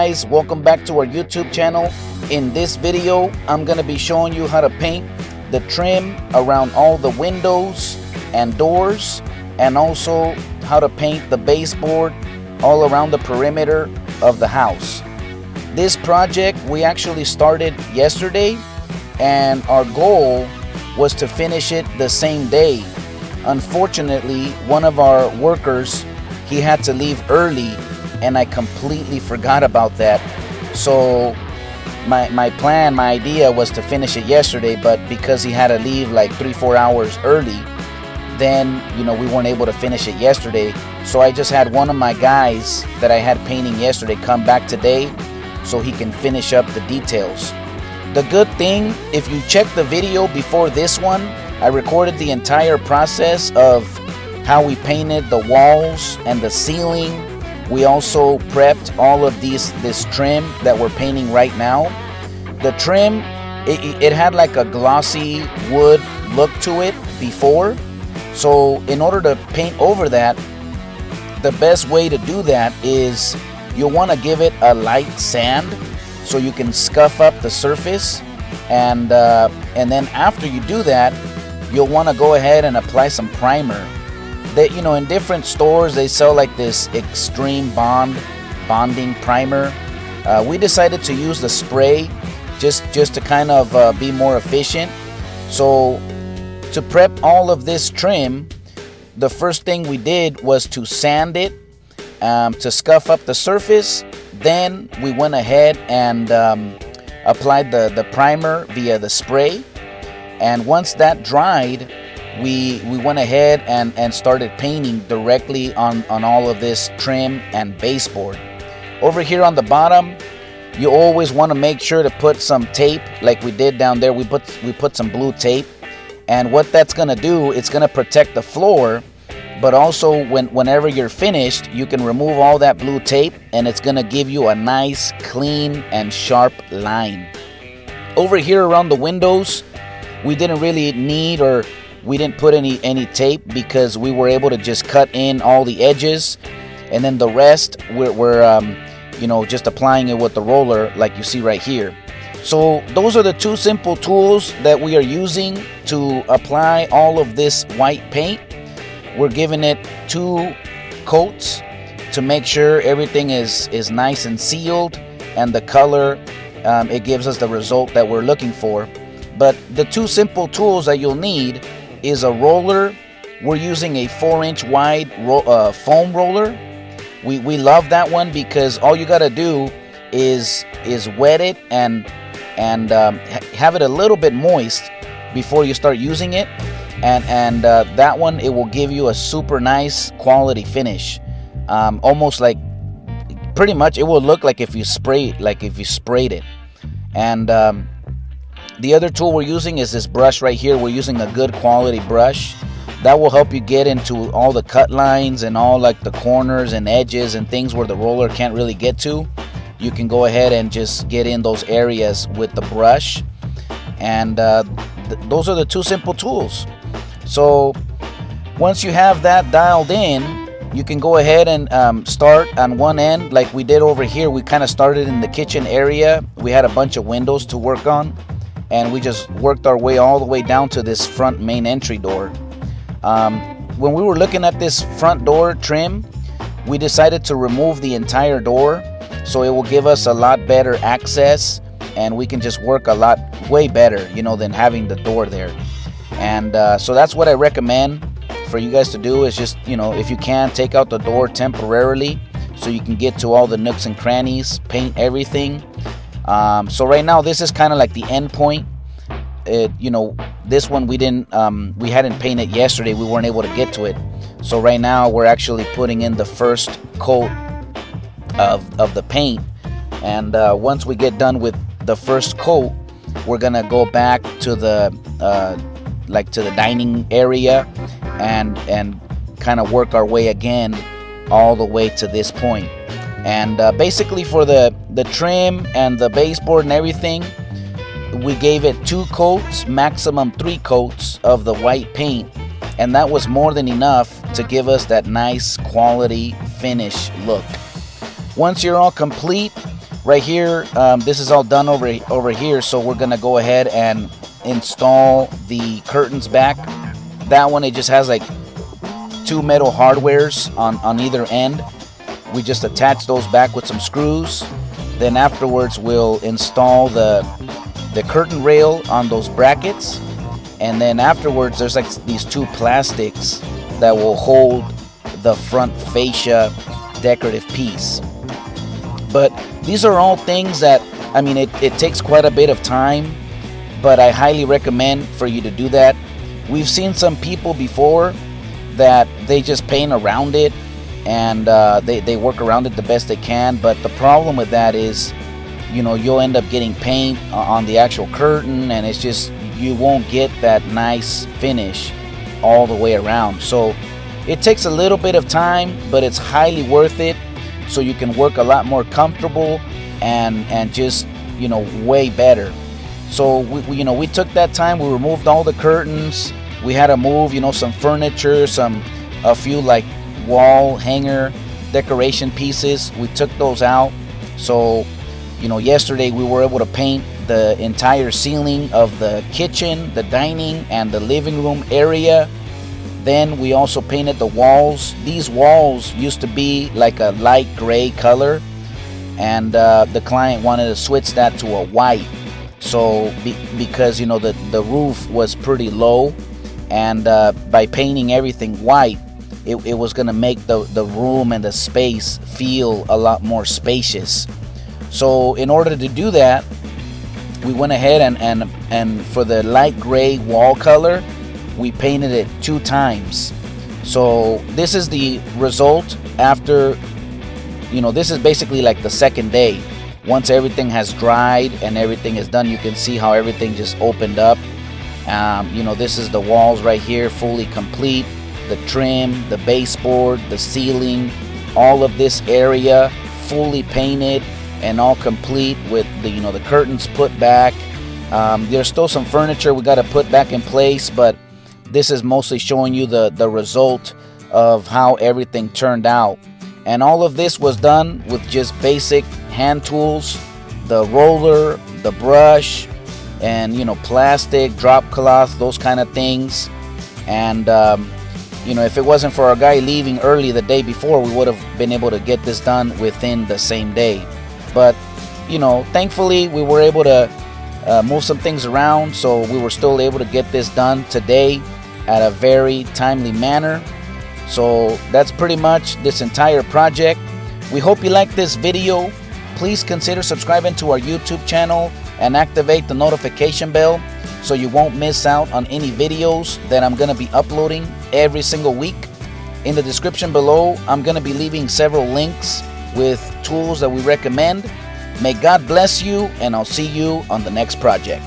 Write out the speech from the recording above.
guys, welcome back to our YouTube channel. In this video, I'm going to be showing you how to paint the trim around all the windows and doors, and also how to paint the baseboard all around the perimeter of the house. This project we actually started yesterday, and our goal was to finish it the same day. Unfortunately, one of our workers, he had to leave early, and I completely forgot about that. So my idea was to finish it yesterday, but because he had to leave like 3-4 hours early, then we weren't able to finish it yesterday. So I just had one of my guys that I had painting yesterday come back today so he can finish up the details. The good thing, if you check the video before this one, I recorded the entire process of how we painted the walls and the ceiling. We also prepped all of this trim that we're painting right now. The trim, it had like a glossy wood look to it before. So in order to paint over that, the best way to do that is you'll want to give it a light sand so you can scuff up the surface. And then after you do that, you'll want to go ahead and apply some primer. That in different stores they sell like this extreme bonding primer. We decided to use the spray just to kind of be more efficient. So to prep all of this trim, the first thing we did was to sand it to scuff up the surface. Then we went ahead and applied the primer via the spray. And once that dried, we went ahead and started painting directly on all of this trim and baseboard. Over here on the bottom, you always want to make sure to put some tape like we did down there. We put some blue tape, and what that's going to do, it's going to protect the floor, but also whenever you're finished, you can remove all that blue tape and it's going to give you a nice clean and sharp line. Over here around the windows, we didn't really need, or we didn't put any tape because we were able to just cut in all the edges, and then the rest we're just applying it with the roller like you see right here. So those are the two simple tools that we are using to apply all of this white paint. We're giving it 2 coats to make sure everything is nice and sealed, and the color, it gives us the result that we're looking for. But the 2 simple tools that you'll need is a roller. We're using a 4-inch wide foam roller. We love that one because all you gotta do is wet it and have it a little bit moist before you start using it, and that one, it will give you a super nice quality finish. Almost like, pretty much it will look like if you sprayed it. And the other tool we're using is this brush right here. We're using a good quality brush that will help you get into all the cut lines and all like the corners and edges and things where the roller can't really get to. You can go ahead and just get in those areas with the brush. And those are the 2 simple tools. So once you have that dialed in, you can go ahead and start on one end like we did over here. We kind of started in the kitchen area. We had a bunch of windows to work on, and we just worked our way all the way down to this front main entry door. When we were looking at this front door trim, we decided to remove the entire door, so it will give us a lot better access, and we can just work way better, than having the door there. And so that's what I recommend for you guys to do, is just, if you can, take out the door temporarily so you can get to all the nooks and crannies, paint everything. So right now, this is kind of like the end point. This one we hadn't painted yesterday. We weren't able to get to it. So right now we're actually putting in the first coat of the paint. And once we get done with the first coat, we're gonna go back to the to the dining area and kind of work our way again all the way to this point. And basically for the trim and the baseboard and everything, we gave it 2 coats, maximum 3 coats of the white paint, and that was more than enough to give us that nice quality finish look. Once you're all complete, right here, this is all done over here, so we're gonna go ahead and install the curtains back. That one, it just has like 2 metal hardwares on either end. We just attach those back with some screws. Then afterwards we'll install the curtain rail on those brackets, and then afterwards there's like these 2 plastics that will hold the front fascia decorative piece. But these are all things that, I mean, it takes quite a bit of time, but I highly recommend for you to do that. We've seen some people before that they just paint around it, and they work around it the best they can, but the problem with that is, you know, you'll end up getting paint on the actual curtain, and it's just, you won't get that nice finish all the way around. So it takes a little bit of time, but it's highly worth it, so you can work a lot more comfortable and just, you know, way better. So we took that time, we removed all the curtains. We had to move, you know, some furniture, a few like wall hanger decoration pieces. We took those out. So, you know, yesterday we were able to paint the entire ceiling of the kitchen, the dining, and the living room area. Then we also painted the walls. These walls used to be like a light gray color, and the client wanted to switch that to a white. So because, you know, the roof was pretty low, and by painting everything white, it was going to make the room and the space feel a lot more spacious. So in order to do that, we went ahead and for the light gray wall color, we painted it 2 times. So this is the result after, you know, this is basically like the second day. Once everything has dried and everything is done, you can see how everything just opened up. You know, this is the walls right here, fully complete. The trim, the baseboard, the ceiling, all of this area fully painted and all complete with the, you know, the curtains put back. There's still some furniture we got to put back in place, but this is mostly showing you the result of how everything turned out. And all of this was done with just basic hand tools, the roller, the brush, and, you know, plastic, drop cloth, those kind of things. And you know, if it wasn't for our guy leaving early the day before, we would have been able to get this done within the same day. But, you know, thankfully we were able to move some things around, so we were still able to get this done today at a very timely manner. So that's pretty much this entire project. We hope you like this video. Please consider subscribing to our YouTube channel and activate the notification bell so you won't miss out on any videos that I'm going to be uploading every single week. In the description below, I'm going to be leaving several links with tools that we recommend. May God bless you, and I'll see you on the next project.